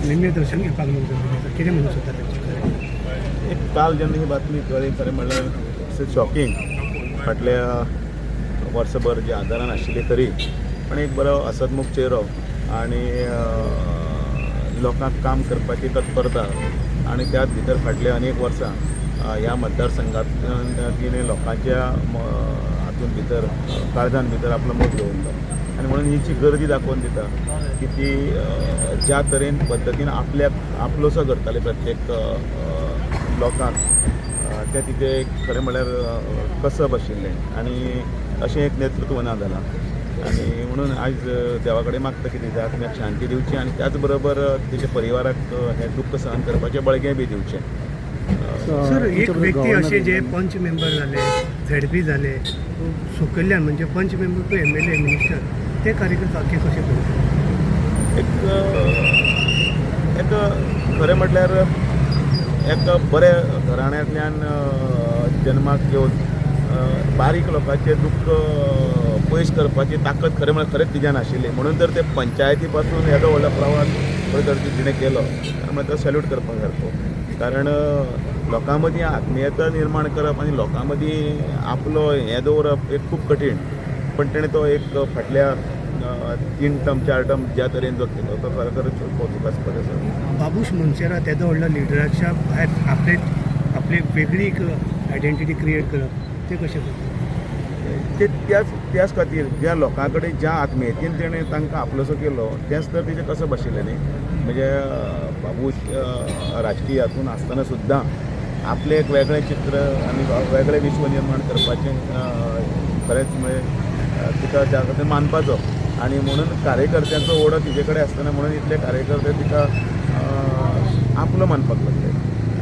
निम्न दर्शन घेवपाक लागून कितें म्हणून सोदता तेंचे एक काल जेन्ना ही बातमी कळ्ळी खरें म्हणल्यार इट्स शॉकींग. फाटल्या वर्सभर जे आदारान आशिल्ली तरी पण एक बरो हसतमुख चेहरो आणि लोकांक काम करपाची तत्परता आणि त्याच भितर फाटले अनेक वर्सां ह्या मतदारसंघांतल्यान तिणें लोकांच्या हातूंत भितर काळजान भितर आपलो मत दवरलो आनी म्हणून हिची गर्दी दाखोवन दिता की ती ज्या तरेन पद्दतीन आपलोसो करताले प्रत्येक लोकांक तें तिचें खरें म्हळ्यार कसब आशिल्लें आनी अशें एक नेतृत्व ना जालां. आनी म्हणून आयज देवा कडेन मागता की तिच्या आत्म्याक शांती दिवची आनी त्याच बरोबर तिच्या परिवाराक हें दुख्ख सहन करपाचें बळगें बी दिवचें. सर एक व्यक्ती असे जे पंच मेंबर जाले झेडपी जाले सकयल्यान म्हणजे पंच मेंबर टू MLA मिनिस्टर ते कार्यकर्ते आख्खे कशे पळयता? एक खरें म्हटल्यार एक बरे घराण्यांतल्यान जन्माक येवन बारीक लोकांचें दुख्ख पयस करपाची ताकद खरें म्हळ्यार खरेंच तिच्यान आशिल्ली. म्हणून तर ते पंचायती पासून येदो व्हडलो प्रवास खंय तर तिणें केलो आनी तो सॅल्यूट करपाक सारको. कारण लोकां मदीं आत्मीयता निर्माण करप आनी लोकां मदीं आपलो हें दवरप एक खूब कठीण. पण ताणें तो एक फाटल्या 3 टर्म 4 टर्म ज्या तरेन जो केलो तो खरोखरच कौतुकास्पद आसा. बाबूश मोन्सेरात येदो व्हडलो लिडराच्या भायर आपली वेगळी एक आयडेंटिटी क्रिएट करप ते कशें करता? ते त्याच खातीर ज्या लोकां कडेन ज्या आत्मीयतेन तेणें तांकां आपलोसो केलो तेंच तर तेजें कसं बशिल्लें न्ही. म्हणजे बाबूश राजकीय हातूंत आसतना सुद्दां आपलें एक वेगळें चित्र आनी वेगळें विश्व निर्माण करपाचें खरेंच म्हणजे तिका त्या खातीर मानपाचो. आनी म्हणून कार्यकर्त्यांचो ओडो तिजे कडेन आसतना म्हणून इतले कार्यकर्ते तिका आपलो मानपाक लागले.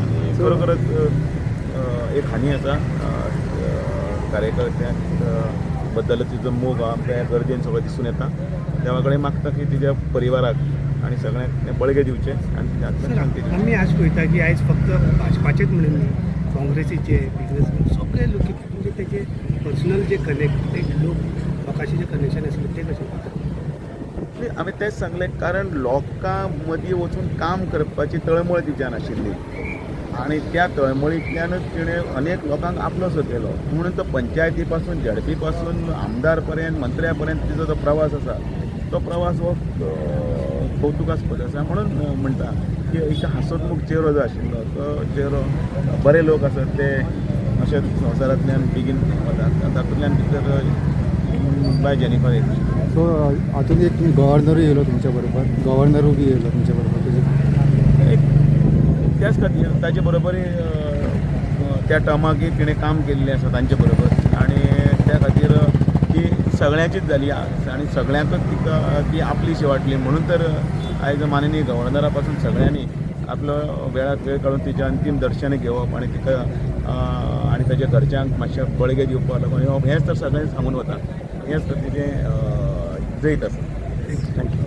आनी खरोखरच एक हानी आसा कार्यकर्त्यांक बद्दल तिजो मोग आमकां ह्या गर्देन सगळो दिसून येता. देवा कडेन मागता की तिच्या परिवाराक आनी सगळ्यांक बळगें दिवचें आनी तिच्या आत्म्याक शांती दिवची. आमी आज पळयता की आयज फक्त भाजपाचेच म्हणून न्ही काँग्रेसीचे बिझनेसमॅन सगळे लोक म्हणजे तेजे पर्सनल जे कनेक्ट लोकांशी जे कनेक्शन आसलें ते कशें करता? आमी तेंच सांगलें कारण लोकां मदीं वचून काम करपाची तळमळ तिच्यान आशिल्ली आनी त्या तळमळींतल्यानच तिणें अनेक लोकांक आपलोसो केलो. म्हणून तो पंचायती पासून झेडपी पासून आमदार पर्यंत मंत्र्या पर्यंत तिचो जो प्रवास आसा तो प्रवास हो कौतुकास्पद आसा. म्हणून म्हणटा की एक हांसोतमुख चेहरो जो आशिल्लो तो चेहरो बरे लोक आसात ते अशेंच संवसारांतल्यान बेगीन वतात. तातूंतल्यान भितर बाय जेनिफर एक. सो हातूंत एक तुमी गव्हर्नरूय येयलो तुमच्या बरोबर, गव्हर्नरू बी येयलो तुमच्या बरोबर. एक त्याच खातीर ताचे बरोबरी त्या टर्माकय तिणें काम केल्लें आसा तांचे बरोबर आनी त्या खातीर ती सगळ्यांचीच जाली आनी सगळ्यांकच तिका ती आपलीशी वाटली. म्हणून तर आयज माननीय गव्हर्नरा पासून सगळ्यांनी आपलो वेळात वेळ काडून तिचें अंतीम दर्शन घेवप आनी तिका आनी ताच्या घरच्यांक मातशें बळगें दिवपाक लागून हेंच तर सगळें सांगून वता. हेंच तर तिचें जैत आसा. थँक्यू.